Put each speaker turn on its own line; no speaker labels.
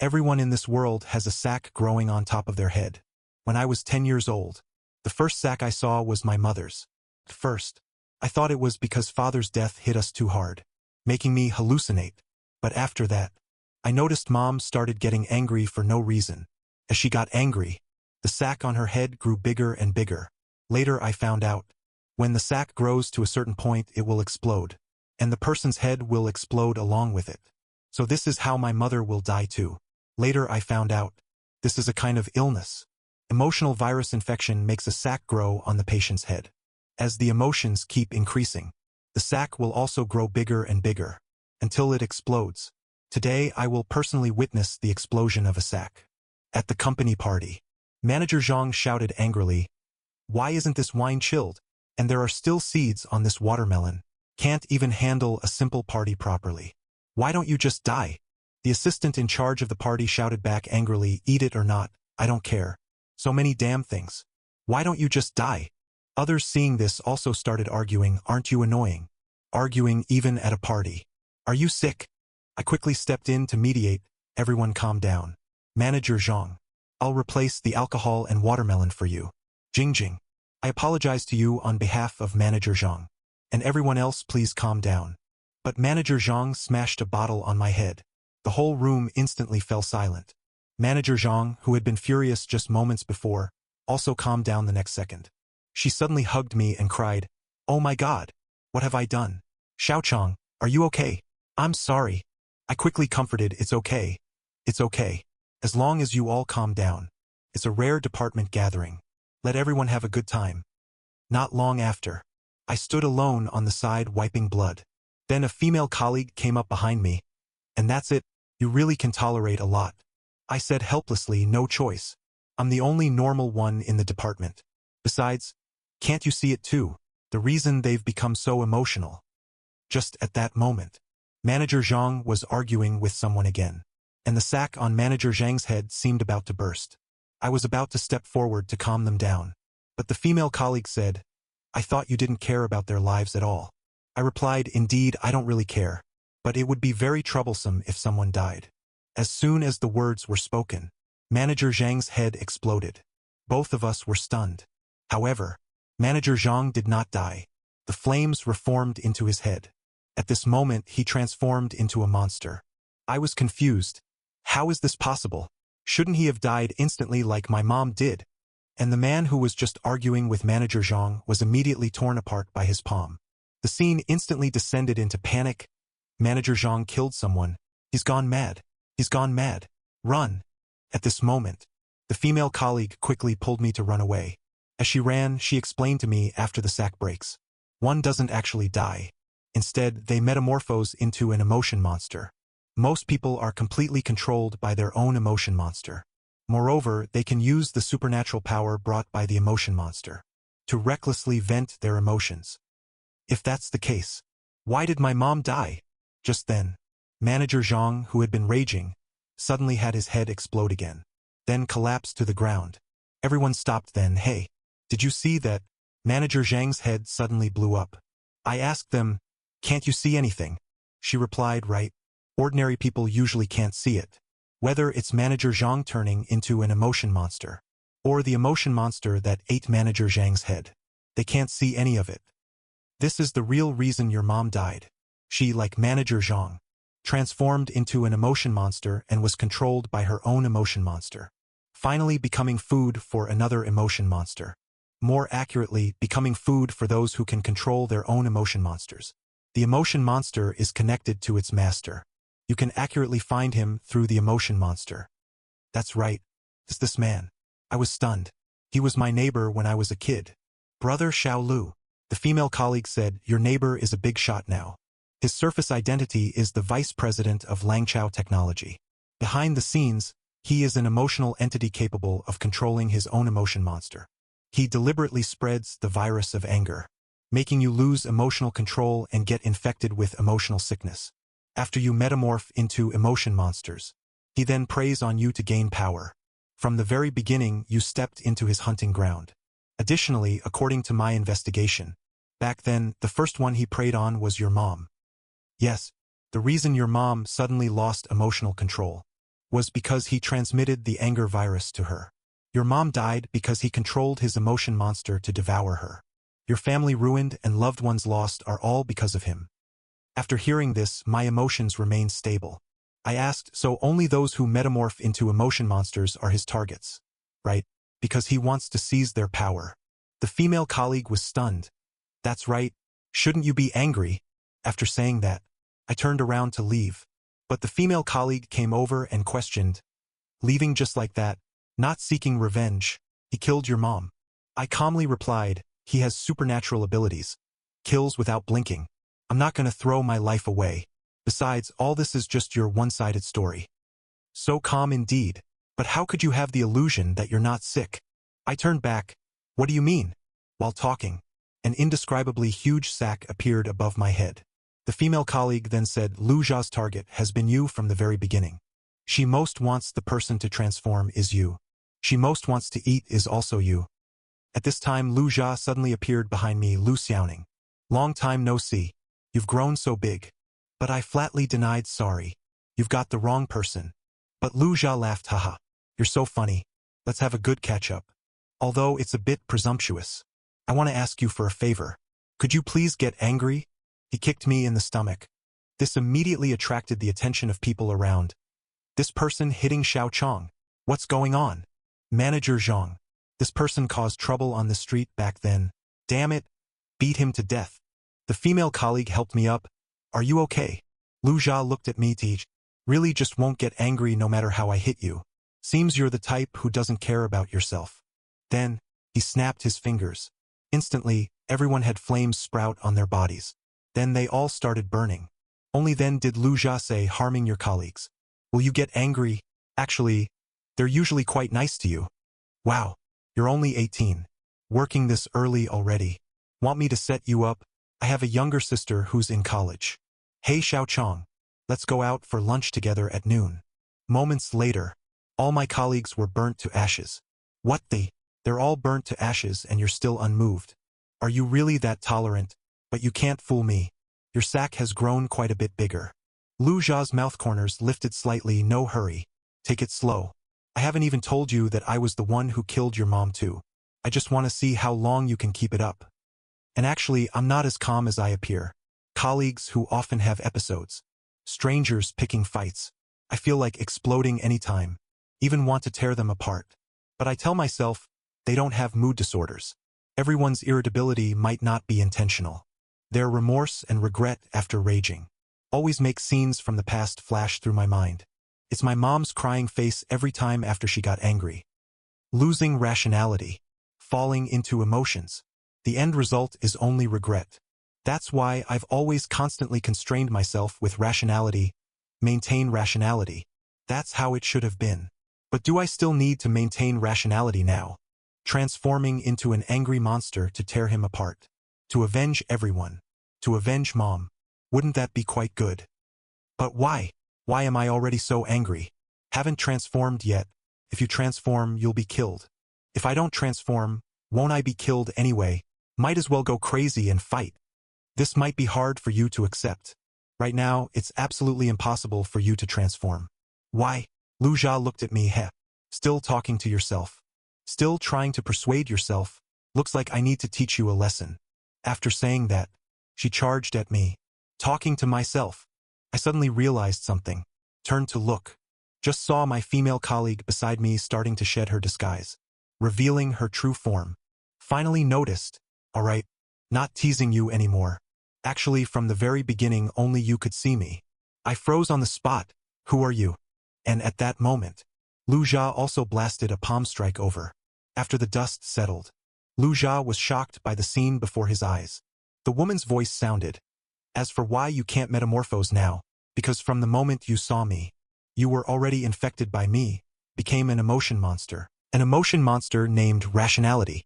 Everyone in this world has a sack growing on top of their head. When I was 10 years old, the first sack I saw was my mother's. At first, I thought it was because father's death hit us too hard, making me hallucinate. But after that, I noticed mom started getting angry for no reason. As she got angry, the sack on her head grew bigger and bigger. Later I found out, when the sack grows to a certain point it will explode, and the person's head will explode along with it. So this is how my mother will die too. Later I found out, this is a kind of illness. Emotional virus infection makes a sack grow on the patient's head. As the emotions keep increasing, the sack will also grow bigger and bigger, until it explodes. Today I will personally witness the explosion of a sack. At the company party, Manager Zhang shouted angrily, "Why isn't this wine chilled? And there are still seeds on this watermelon. Can't even handle a simple party properly. Why don't you just die?" The assistant in charge of the party shouted back angrily, "Eat it or not, I don't care. So many damn things. Why don't you just die?" Others seeing this also started arguing, "Aren't you annoying? Arguing even at a party. Are you sick?" I quickly stepped in to mediate. Everyone calm down. Manager Zhang, I'll replace the alcohol and watermelon for you. Jingjing. I apologize to you on behalf of Manager Zhang. And everyone else please calm down. But Manager Zhang smashed a bottle on my head. The whole room instantly fell silent. Manager Zhang, who had been furious just moments before, also calmed down the next second. She suddenly hugged me and cried, "Oh my God, what have I done? Xiaochang, are you okay?" "I'm sorry." I quickly comforted, "It's okay. It's okay. As long as you all calm down. It's a rare department gathering. Let everyone have a good time." Not long after, I stood alone on the side wiping blood. Then a female colleague came up behind me. "And that's it, you really can tolerate a lot." I said helplessly, "No choice. I'm the only normal one in the department. Besides, can't you see it too? The reason they've become so emotional." Just at that moment, Manager Zhang was arguing with someone again, and the sack on Manager Zhang's head seemed about to burst. I was about to step forward to calm them down, but the female colleague said, "I thought you didn't care about their lives at all." I replied, "Indeed, I don't really care, but it would be very troublesome if someone died." As soon as the words were spoken, Manager Zhang's head exploded. Both of us were stunned. However, Manager Zhang did not die. The flames reformed into his head. At this moment he transformed into a monster. I was confused. How is this possible? Shouldn't he have died instantly like my mom did? And the man who was just arguing with Manager Zhang was immediately torn apart by his palm. The scene instantly descended into panic. Manager Zhang killed someone. He's gone mad. He's gone mad. Run. At this moment, the female colleague quickly pulled me to run away. As she ran, she explained to me, after the sack breaks, one doesn't actually die. Instead, they metamorphose into an emotion monster. Most people are completely controlled by their own emotion monster. Moreover, they can use the supernatural power brought by the emotion monster to recklessly vent their emotions. If that's the case, why did my mom die? Just then, Manager Zhang, who had been raging, suddenly had his head explode again, then collapsed to the ground. Everyone stopped then. "Hey, did you see that?" Manager Zhang's head suddenly blew up. I asked them, "Can't you see anything?" She replied, "Right. Ordinary people usually can't see it. Whether it's Manager Zhang turning into an emotion monster, or the emotion monster that ate Manager Zhang's head, they can't see any of it. This is the real reason your mom died. She, like Manager Zhang, transformed into an emotion monster and was controlled by her own emotion monster, finally becoming food for another emotion monster. More accurately, becoming food for those who can control their own emotion monsters. The emotion monster is connected to its master. You can accurately find him through the emotion monster." "That's right. It's this man." I was stunned. "He was my neighbor when I was a kid." "Brother Xiao Lu." The female colleague said, "Your neighbor is a big shot now. His surface identity is the vice president of Langchao Technology. Behind the scenes, he is an emotional entity capable of controlling his own emotion monster. He deliberately spreads the virus of anger, making you lose emotional control and get infected with emotional sickness. After you metamorph into emotion monsters, he then preys on you to gain power. From the very beginning, you stepped into his hunting ground. Additionally, according to my investigation, back then, the first one he preyed on was your mom. Yes, the reason your mom suddenly lost emotional control. was because he transmitted the anger virus to her. Your mom died because he controlled his emotion monster to devour her. Your family ruined and loved ones lost are all because of him. After hearing this, my emotions remained stable. I asked, so only those who metamorph into emotion monsters are his targets, right? Because he wants to seize their power. The female colleague was stunned. That's right. Shouldn't you be angry? After saying that, I turned around to leave. But the female colleague came over and questioned. Leaving just like that, not seeking revenge, he killed your mom. I calmly replied, he has supernatural abilities. Kills without blinking. I'm not gonna throw my life away. Besides, all this is just your one-sided story. So calm indeed. But how could you have the illusion that you're not sick? I turned back. What do you mean? While talking, an indescribably huge sack appeared above my head. The female colleague then said, Lu Jia's target has been you from the very beginning. She most wants the person to transform is you. She most wants to eat is also you. At this time Lu Jia suddenly appeared behind me, Lu Xiaoning. Long time no see. You've grown so big. But I flatly denied, sorry. You've got the wrong person. But Lu Jia laughed, haha. You're so funny. Let's have a good catch-up. Although it's a bit presumptuous. I want to ask you for a favor. Could you please get angry? He kicked me in the stomach. This immediately attracted the attention of people around. This person hitting Xiao Chong. What's going on? Manager Zhang. This person caused trouble on the street back then. Damn it. Beat him to death. The female colleague helped me up. Are you okay? Lu Jia looked at me, Teach. Really just won't get angry no matter how I hit you. Seems you're the type who doesn't care about yourself. Then, he snapped his fingers. Instantly, everyone had flames sprout on their bodies. Then they all started burning. Only then did Lu Jia say, harming your colleagues. Will you get angry? Actually, they're usually quite nice to you. Wow, you're only 18. Working this early already. Want me to set you up? I have a younger sister who's in college. Hey Xiao Chong, let's go out for lunch together at noon. Moments later, all my colleagues were burnt to ashes. What the? They're all burnt to ashes and you're still unmoved. Are you really that tolerant? But you can't fool me. Your sack has grown quite a bit bigger. Lu Jia's mouth corners lifted slightly, no hurry. Take it slow. I haven't even told you that I was the one who killed your mom too. I just want to see how long you can keep it up. And actually, I'm not as calm as I appear. Colleagues who often have episodes. Strangers picking fights. I feel like exploding anytime. Even want to tear them apart. But I tell myself, they don't have mood disorders. Everyone's irritability might not be intentional. Their remorse and regret after raging. Always make scenes from the past flash through my mind. It's my mom's crying face every time after she got angry. Losing rationality. Falling into emotions. The end result is only regret. That's why I've always constantly constrained myself with rationality. Maintain rationality. That's how it should have been. But do I still need to maintain rationality now? Transforming into an angry monster to tear him apart. To avenge everyone. To avenge mom. Wouldn't that be quite good? But why? Why am I already so angry? Haven't transformed yet. If you transform, you'll be killed. If I don't transform, won't I be killed anyway? Might as well go crazy and fight. This might be hard for you to accept. Right now, it's absolutely impossible for you to transform. Why? Lu Jia looked at me, heh. Still talking to yourself. Still trying to persuade yourself. Looks like I need to teach you a lesson. After saying that, she charged at me. Talking to myself. I suddenly realized something. Turned to look. Just saw my female colleague beside me starting to shed her disguise. Revealing her true form. Finally noticed. Alright, not teasing you anymore. Actually, from the very beginning only you could see me. I froze on the spot. Who are you? And at that moment, Lu Jia also blasted a palm strike over. After the dust settled, Lu Jia was shocked by the scene before his eyes. The woman's voice sounded. As for why you can't metamorphose now, because from the moment you saw me, you were already infected by me, became an emotion monster. An emotion monster named Rationality.